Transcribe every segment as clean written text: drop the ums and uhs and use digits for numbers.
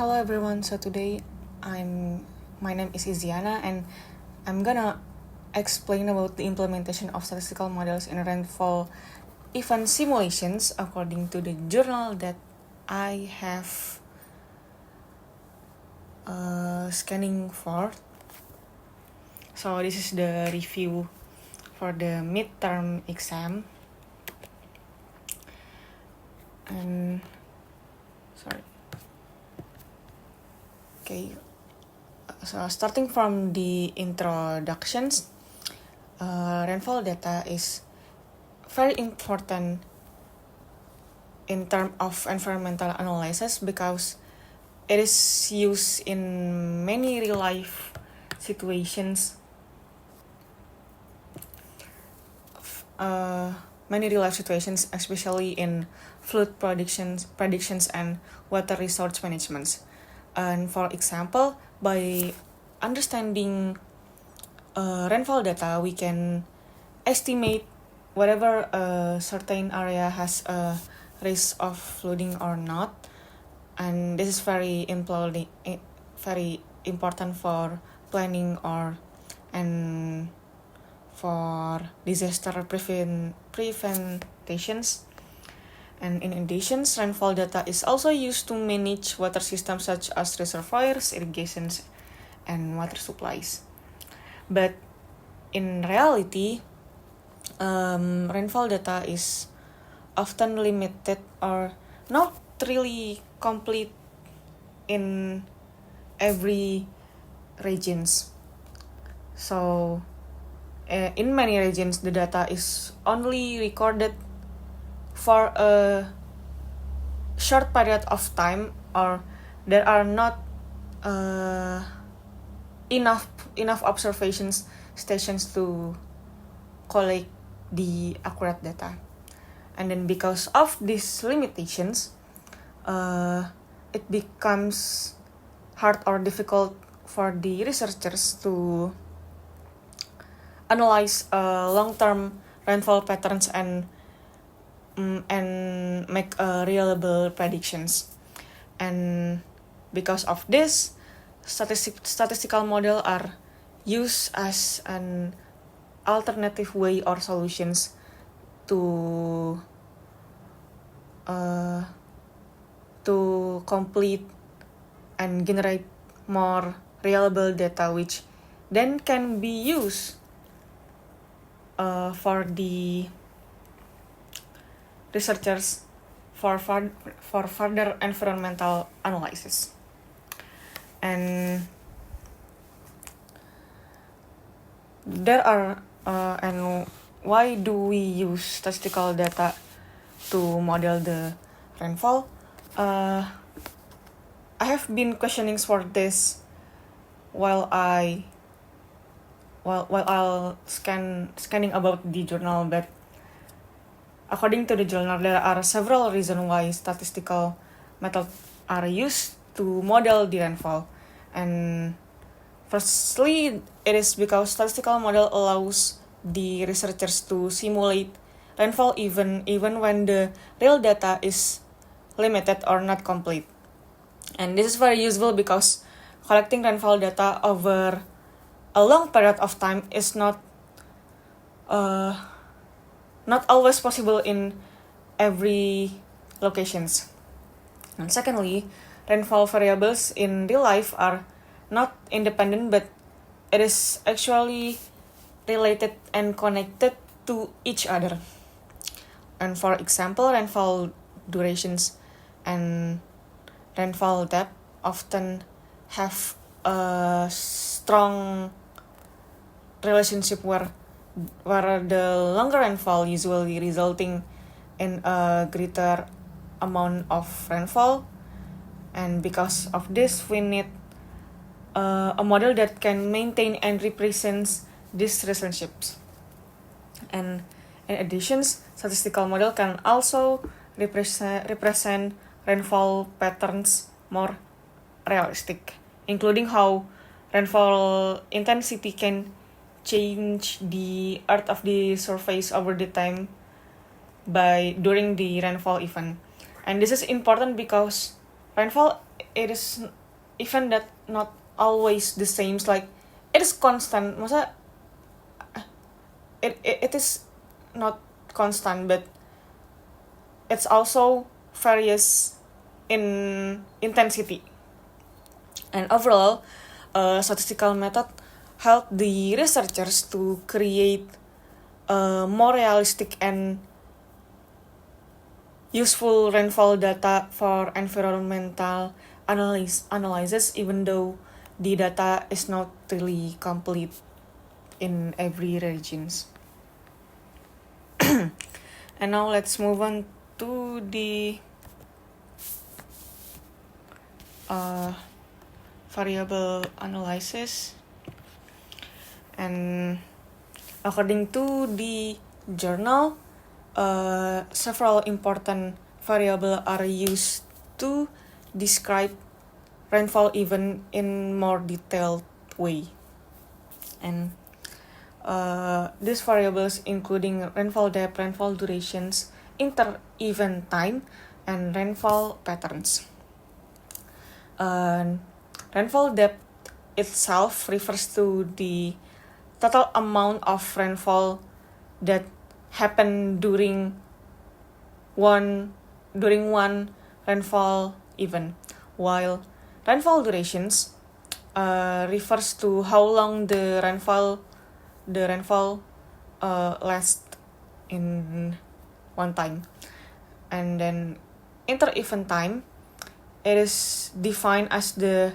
Hello everyone. So today my name is Iziana and I'm gonna explain about the implementation of statistical models in rainfall event simulations according to the journal that I have scanning for. So this is the review for the midterm exam. And Okay, so starting from the introductions, rainfall data is very important in terms of environmental analysis because it is used in many real life situations. Especially in flood predictions and water resource management. And for example, by understanding rainfall data, we can estimate whether a certain area has a risk of flooding or not. And this is very important for planning and for disaster preventations. And in addition, rainfall data is also used to manage water systems such as reservoirs, irrigations, and water supplies. But in reality, rainfall data is often limited or not really complete in every regions. So in many regions, the data is only recorded for a short period of time, or there are not enough observations stations to collect the accurate data. And then because of these limitations, it becomes hard or difficult for the researchers to analyze long-term rainfall patterns and make reliable predictions. And because of this, statistical model are used as an alternative way or solutions to complete and generate more reliable data, which then can be used for the researchers for further environmental analysis. And there are and why do we use statistical data to model the rainfall? I have been questioning for this while I'll scanning about the journal, but according to the journal, there are several reasons why statistical methods are used to model the rainfall. And firstly, it is because statistical model allows the researchers to simulate rainfall even when the real data is limited or not complete. And this is very useful because collecting rainfall data over a long period of time is not always possible in every locations. And secondly, rainfall variables in real life are not independent, but it is actually related and connected to each other. And for example, rainfall durations and rainfall depth often have a strong relationship where the longer rainfall usually resulting in a greater amount of rainfall. And because of this, we need a model that can maintain and represents these relationships. And in addition, statistical model can also represent rainfall patterns more realistic, including how rainfall intensity can change the earth of the surface over the time during the rainfall event. And this is important because rainfall it is even that not always the same, like it is constant. Masa it is not constant, but it's also various in intensity. And overall, statistical method helped the researchers to create more realistic and useful rainfall data for environmental analysis, even though the data is not really complete in every regions. And now let's move on to the variable analysis. And according to the journal, several important variables are used to describe rainfall event in more detailed way. And these variables including rainfall depth, rainfall durations, inter-event time, and rainfall patterns. Rainfall depth itself refers to the total amount of rainfall that happened during one rainfall event, while rainfall durations refers to how long the rainfall lasts in one time. And then inter-event time, it is defined as the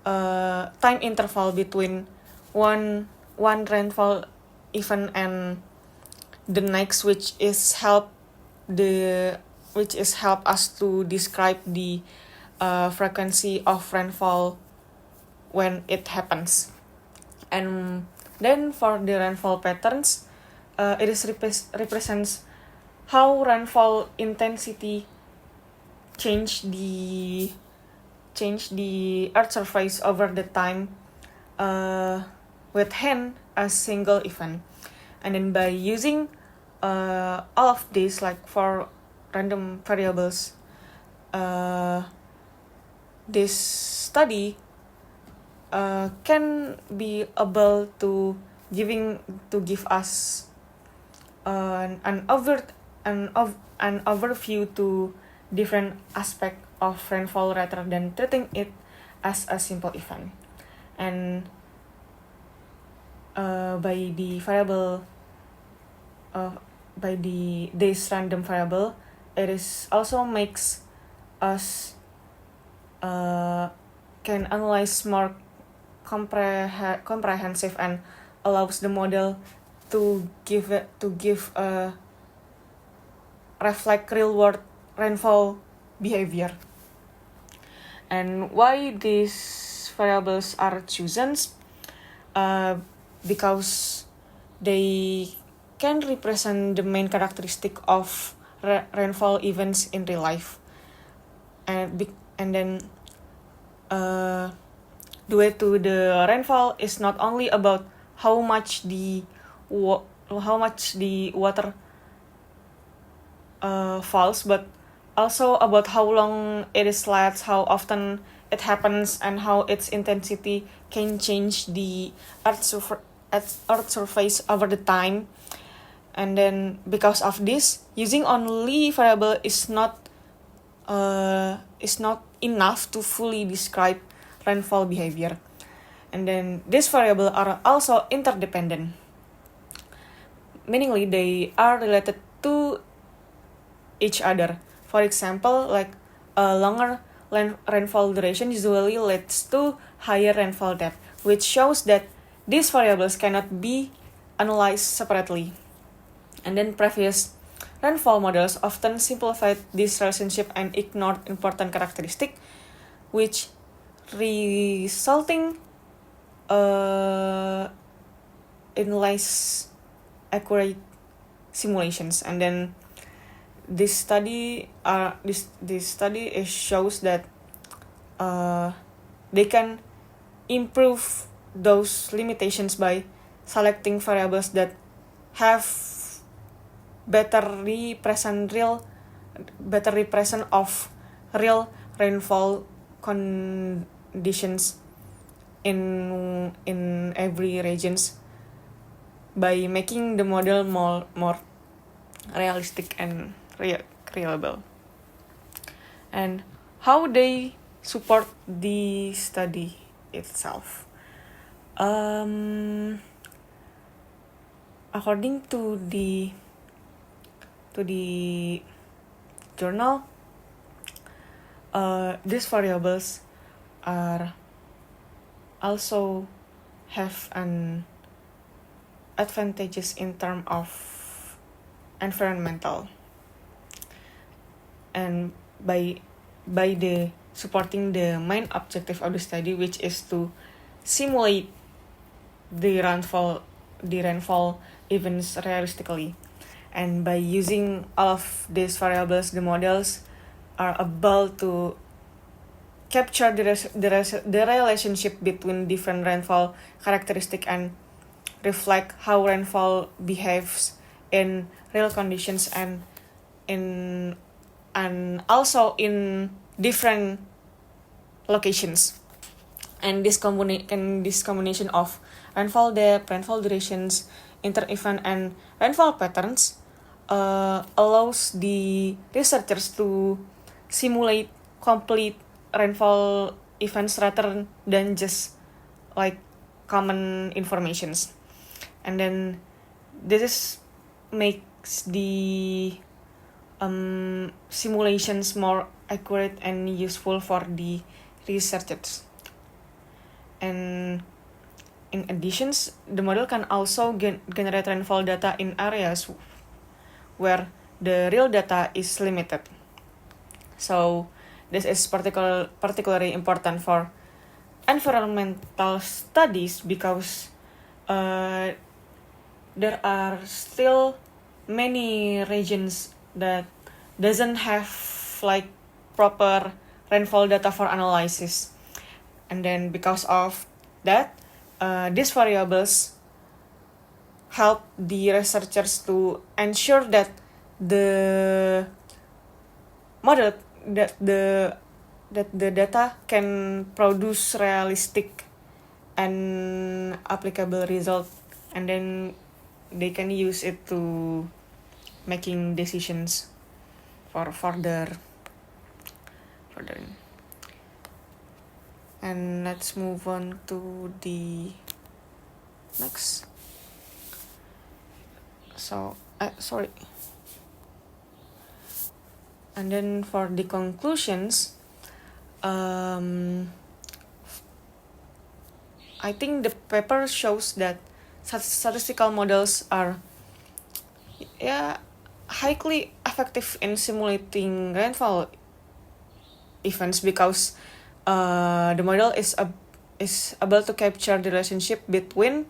time interval between one rainfall event and the next, which is help us to describe the frequency of rainfall when it happens. And then for the rainfall patterns, it is represents how rainfall intensity change the Earth's surface over the time within a single event. And then by using all of these, like for random variables, this study can be able to give us an overview to different aspect of rainfall rather than treating it as a simple event. And by the variable by this random variable, it is also makes us can analyze more comprehensive and allows the model to reflect real world rainfall behavior. And why these variables are chosen? Because they can represent the main characteristic of rainfall events in real life. And then due to the rainfall is not only about how much the water falls, but also about how long it is lasts, how often it happens, and how its intensity can change the Earth's surface over the time. And then because of this, using only variable is not enough to fully describe rainfall behavior. And then these variables are also interdependent, meaning they are related to each other. For example, like a longer rainfall duration usually leads to higher rainfall depth, which shows that these variables cannot be analyzed separately. And then previous rainfall models often simplified this relationship and ignored important characteristics, which resulting in less accurate simulations. And then this study shows that they can improve those limitations by selecting variables that have better represent of real rainfall conditions in every regions by making the model more realistic and reliable. And how they support the study itself. According to the journal, these variables are also have an advantages in terms of environmental, and by the supporting the main objective of the study, which is to simulate the rainfall events realistically. And by using all of these variables, the models are able to capture the relationship between different rainfall characteristics and reflect how rainfall behaves in real conditions and also in different locations. And this combination of rainfall depth, rainfall durations, inter-event, and rainfall patterns allows the researchers to simulate complete rainfall events rather than just like common informations. And then this makes the simulations more accurate and useful for the researchers. And in addition, the model can also generate rainfall data in areas where the real data is limited. So this is particularly important for environmental studies because there are still many regions that doesn't have like proper rainfall data for analysis. And then because of that, these variables help the researchers to ensure that the model that the data can produce realistic and applicable result, and then they can use it to making decisions for further. And let's move on to the next. Sorry. And then for the conclusions, I think the paper shows that statistical models are highly effective in simulating rainfall events because the model is able to capture the relationship between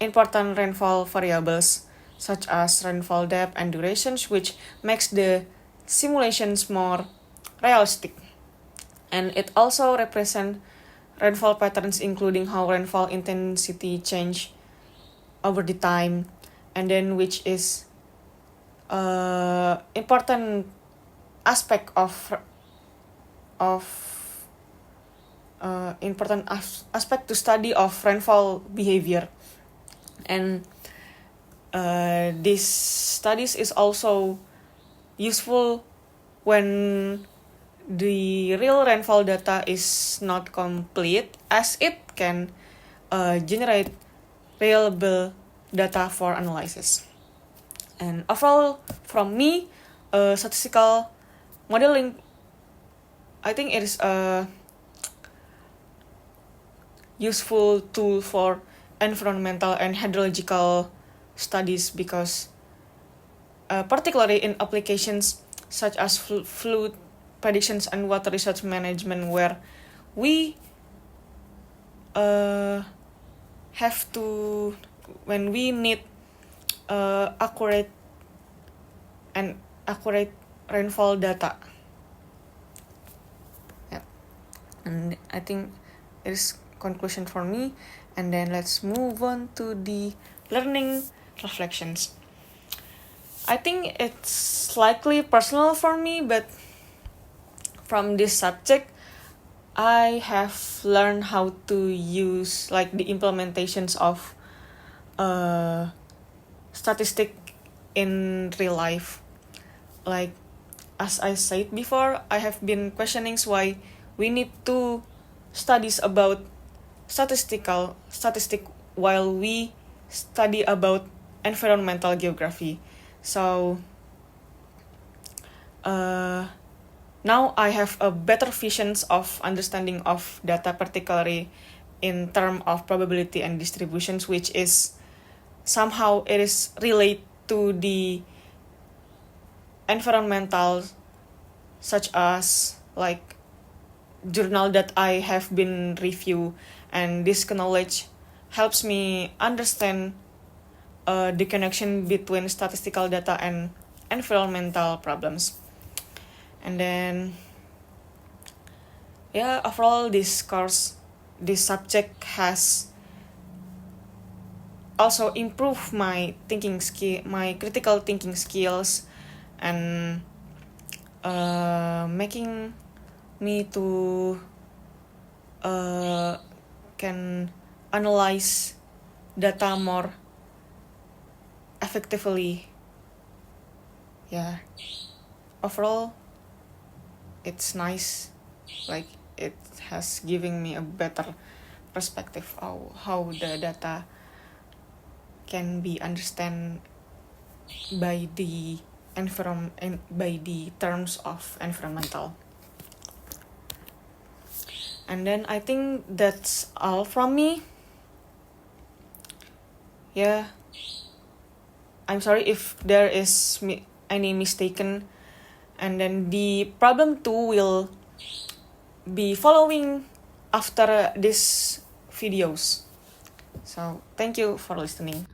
important rainfall variables such as rainfall depth and durations, which makes the simulations more realistic. And it also represents rainfall patterns, including how rainfall intensity change over the time, and then which is important aspect important aspect to study of rainfall behavior. And these studies is also useful when the real rainfall data is not complete, as it can generate reliable data for analysis. And overall, from me, statistical modeling, I think it is a useful tool for environmental and hydrological studies because particularly in applications such as flood predictions and water resource management, where we have to, when we need accurate rainfall data. Yeah. And I think it is conclusion for me. And then let's move on to the learning reflections. I think it's likely personal for me, but from this subject, I have learned how to use like the implementations of statistic in real life. Like as I said before, I have been questioning why we need to studies about statistic while we study about environmental geography. So now I have a better visions of understanding of data, particularly in term of probability and distributions, which is somehow it is related to the environmental, such as like journal that I have been review, and this knowledge helps me understand the connection between statistical data and environmental problems. And then yeah, overall this subject has also improved my critical thinking skills, and making me to can analyze data more effectively. Yeah, overall it's nice, like it has given me a better perspective of how the data can be understand by the by the terms of environmental. And then I think that's all from me. Yeah, I'm sorry if there is any mistaken. And then the problem 2 will be following after these videos. So thank you for listening.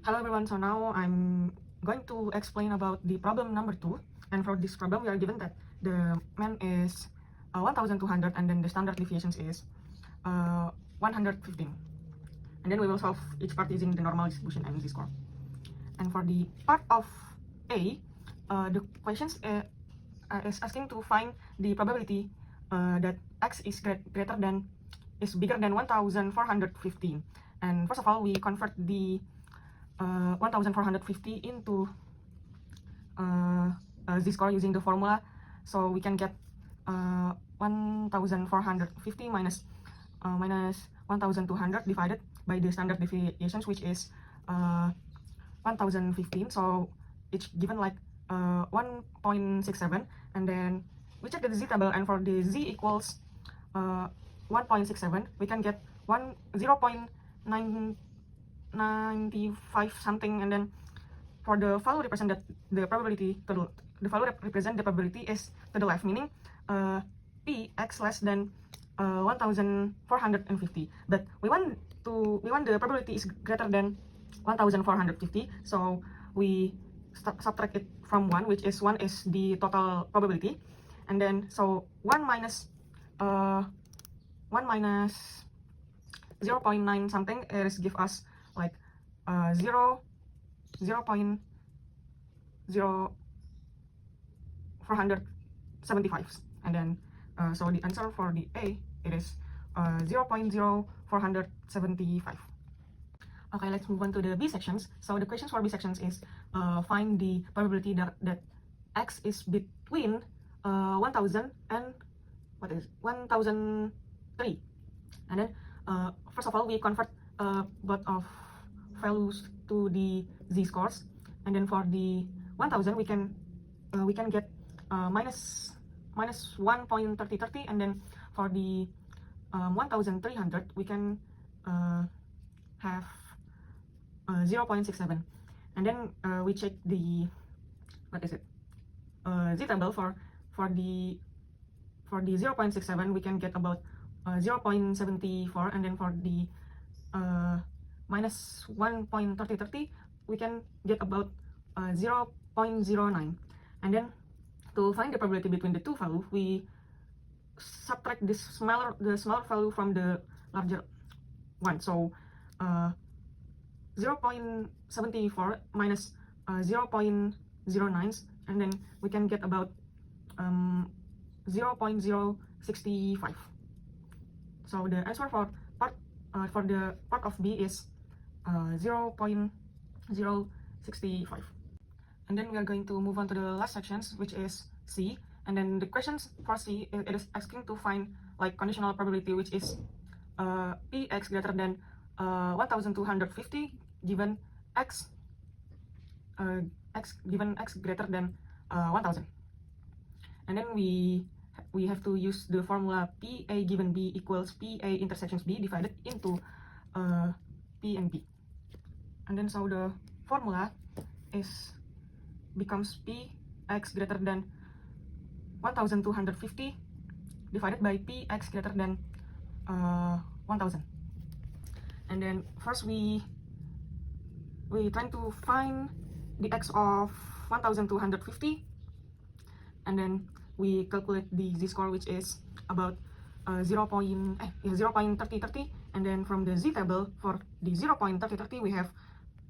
Hello everyone, so now I'm going to explain about the problem number 2. And for this problem we are given that the mean is 1200, and then the standard deviations is 115. And then we will solve each part using the normal distribution and z-score. And for the part of A, the questions is asking to find the probability that x is bigger than 1415. And first of all, we convert the 1450 into z-score using the formula. So we can get 1450 minus 1200 divided by the standard deviations, which is 1015. So it's given like 1.67, and then we check the z table, and for the z equals 1.67, we can get 0.995 something, and then for the value represent the probability to the value represent the probability is to the left, meaning p x less than 1450, but we want the probability is greater than 1450, so we subtract it from 1, which is 1 is the total probability, and then so 1 minus 0.9 something is give us like 0.0475, and then so the answer for the A it is 0.0475. Okay, let's move on to the B sections. So the questions for B sections is find the probability that x is between 1000 and 1003. And then first of all, we convert both of values to the z-scores, and then for the 1000 we can get minus 1.3030, and then for the 1300 we can have 0.67, and then we check the z table for the 0.67 we can get about 0.74, and then for the minus 1.3030 we can get about 0.09, and then to find the probability between the two values, we subtract the smaller value from the larger one. So 0.74 minus 0.09, and then we can get about 0.065. So the answer for the part of B is 0.065. And then we are going to move on to the last sections, which is C. And then the questions for C, it is asking to find like conditional probability, which is Px greater than 1250 given x given x greater than 1000. And then we have to use the formula PA given B equals PA intersections B divided into P and B. And then so the formula becomes Px greater than 1250 divided by Px greater than 1000. And then first we try to find the x of 1250, and then we calculate the z-score, which is about 0.3030. And then from the z table for the 0.3030 we have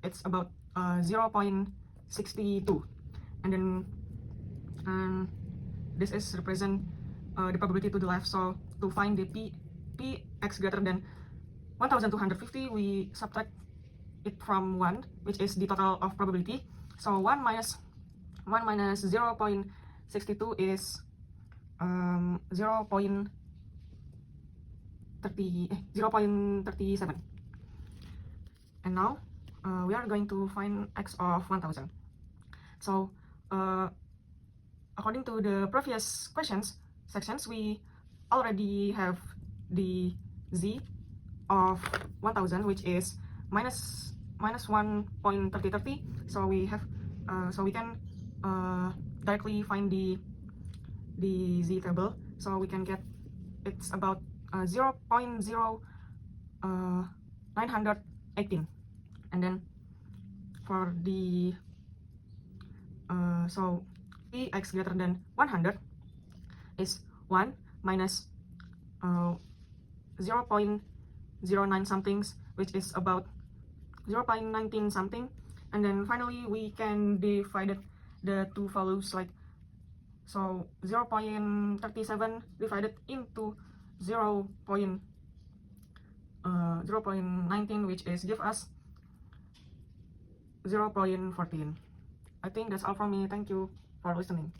it's about 0.62. And then this is represent the probability to the left. So to find the Px greater than 1250, we subtract it from 1, which is the total of probability. So 1 minus 0.62 is 0.37. And now we are going to find x of 1000. So according to the previous sections, we already have the z of 1000, which is minus 1.3030. So we have so we can directly find the z table. So we can get it's about 0.0918. And then for the so Px greater than 100 is 1 minus 0.09 something, which is about 0.19 something. And then finally we can divide the two values, like so 0.37 divided into 0.19, which is give us 0.14. I think that's all from me. Thank you for listening.